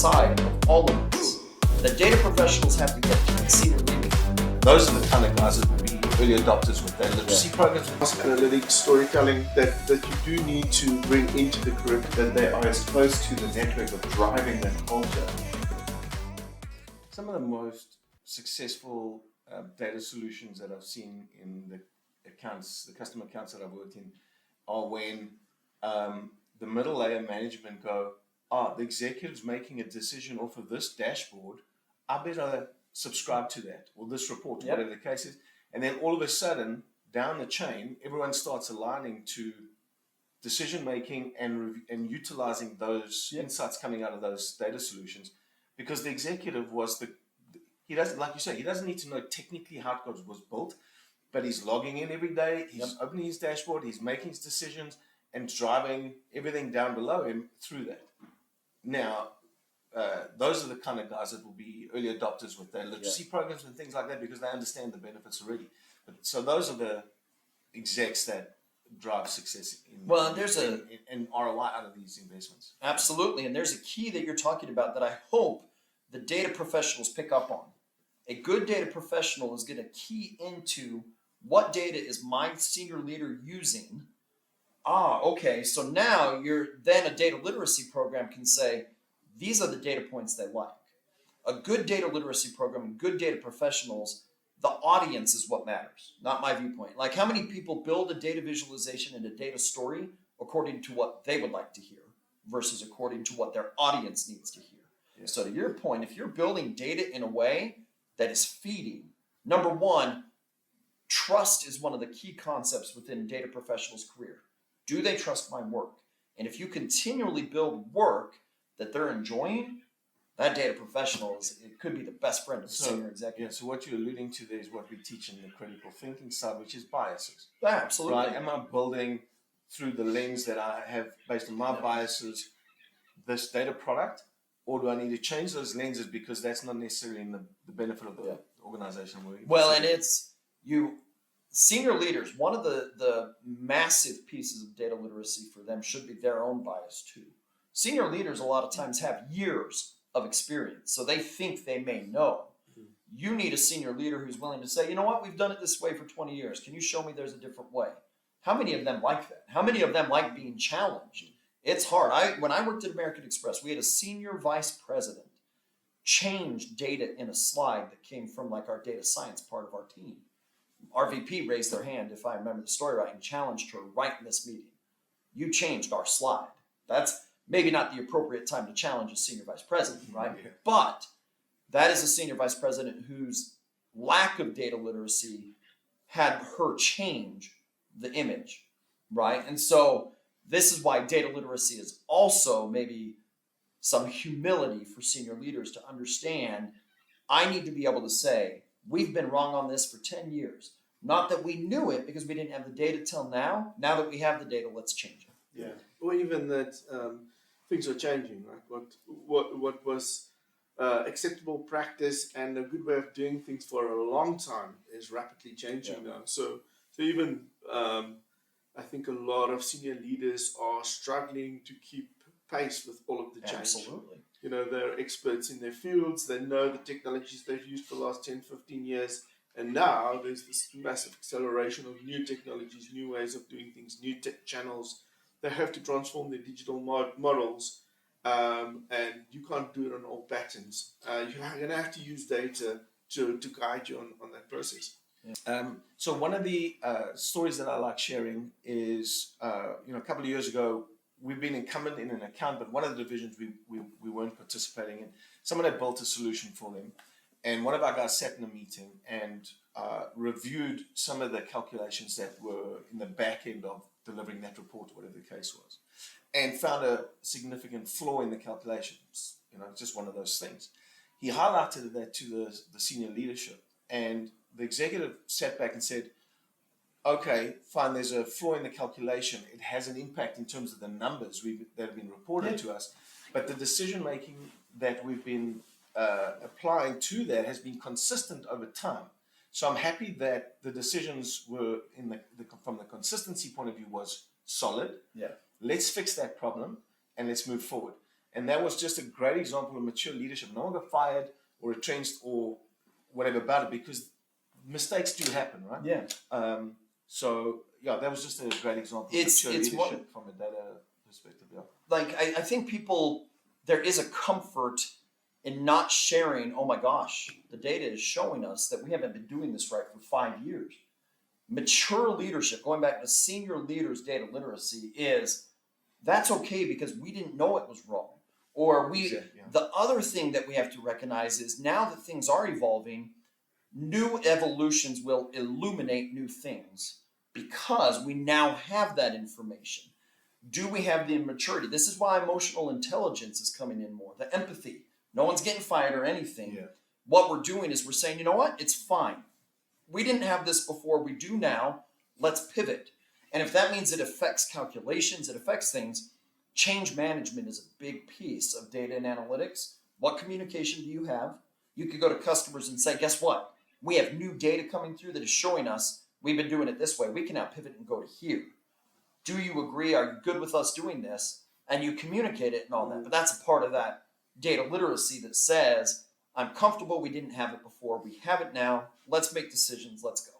outside of all of this that data professionals have to get to senior leaders. Those are the kind of guys that will be early adopters with their literacy programs. Analytics, storytelling that you do need to bring into the curriculum, that they are as close to the network of driving that culture. Some of the most successful data solutions that I've seen in the customer accounts that I've worked in, are when the middle layer management go, the executive's making a decision off of this dashboard, I better subscribe to that, or this report, or whatever the case is. And then all of a sudden, down the chain, everyone starts aligning to decision making and utilizing those insights coming out of those data solutions, because the executive he doesn't, like you say, he doesn't need to know technically how it was built, but he's logging in every day, he's opening his dashboard, he's making his decisions and driving everything down below him through that. Now, those are the kind of guys that will be early adopters with their literacy programs and things like that, because they understand the benefits already. So those are the execs that drive success and ROI out of these investments. Absolutely, and there's a key that you're talking about that I hope the data professionals pick up on. A good data professional is going to key into what data is my senior leader using. Okay, so now then a data literacy program can say, these are the data points they like. A good data literacy program and good data professionals, the audience is what matters, not my viewpoint. Like, how many people build a data visualization and a data story according to what they would like to hear versus according to what their audience needs to hear. Yeah. So to your point, if you're building data in a way that is feeding, number one, trust is one of the key concepts within data professionals' career. Do they trust my work? And if you continually build work that they're enjoying, that data professional it could be the best friend of the senior executive. Yeah, so what you're alluding to there is what we teach in the critical thinking side, which is biases. Yeah, absolutely. Right? Am I building through the lens that I have based on my biases this data product, or do I need to change those lenses because that's not necessarily in the benefit of the organization I'm working with? Well, and it's senior leaders, one of the massive pieces of data literacy for them should be their own bias too. Senior leaders a lot of times have years of experience, so they think they may know. You need a senior leader who's willing to say, you know what, we've done it this way for 20 years. Can you show me there's a different way? How many of them like that? How many of them like being challenged? It's hard. When I worked at American Express, we had a senior vice president change data in a slide that came from like our data science part of our team. Our VP raised their hand, if I remember the story right, and challenged her right in this meeting. You changed our slide. That's maybe not the appropriate time to challenge a senior vice president, right? Yeah. But that is a senior vice president whose lack of data literacy had her change the image, right? And so this is why data literacy is also maybe some humility for senior leaders to understand, I need to be able to say, we've been wrong on this for 10 years. Not that we knew it because we didn't have the data till now. Now that we have the data, let's change it. Yeah, or even that things are changing, right? What was acceptable practice and a good way of doing things for a long time is rapidly changing now. So even I think a lot of senior leaders are struggling to keep pace with all of the change. Absolutely. You know, they're experts in their fields. They know the technologies they've used for the last 10, 15 years. And now there's this massive acceleration of new technologies, new ways of doing things, new tech channels. They have to transform their digital models, and you can't do it on old patterns. You're going to have to use data to guide you on that process. Yeah. So one of the stories that I like sharing is, a couple of years ago, we've been incumbent in an account, but one of the divisions we weren't participating in. Someone had built a solution for them. And one of our guys sat in a meeting and reviewed some of the calculations that were in the back end of delivering that report, whatever the case was, and found a significant flaw in the calculations. Just one of those things. He highlighted that to the senior leadership, and the executive sat back and said, okay, fine, there's a flaw in the calculation. It has an impact in terms of the numbers that have been reported to us, but the decision-making that we've been applying to that has been consistent over time. So I'm happy that the decisions were from the consistency point of view was solid. Yeah. Let's fix that problem and let's move forward. And that was just a great example of mature leadership. No one got fired or retrenched or whatever about it, because mistakes do happen, right? Yeah. So yeah, that was just a great example of It's mature leadership one, from a data perspective. Yeah. like I think people, there is a comfort in not sharing, oh my gosh, the data is showing us that we haven't been doing this right for 5 years. Mature leadership, going back to senior leaders' data literacy, is that's okay because we didn't know it was wrong. Or Exactly, yeah. the other thing that we have to recognize is now that things are evolving, new evolutions will illuminate new things because we now have that information. Do we have the maturity? This is why emotional intelligence is coming in more, the empathy. No one's getting fired or anything. Yeah. What we're doing is we're saying, you know what? It's fine. We didn't have this before. We do now. Let's pivot. And if that means it affects calculations, it affects things, change management is a big piece of data and analytics. What communication do you have? You could go to customers and say, guess what? We have new data coming through that is showing us we've been doing it this way. We can now pivot and go to here. Do you agree? Are you good with us doing this? And you communicate it and all that. But that's a part of that data literacy that says, I'm comfortable we didn't have it before. We have it now. Let's make decisions. Let's go.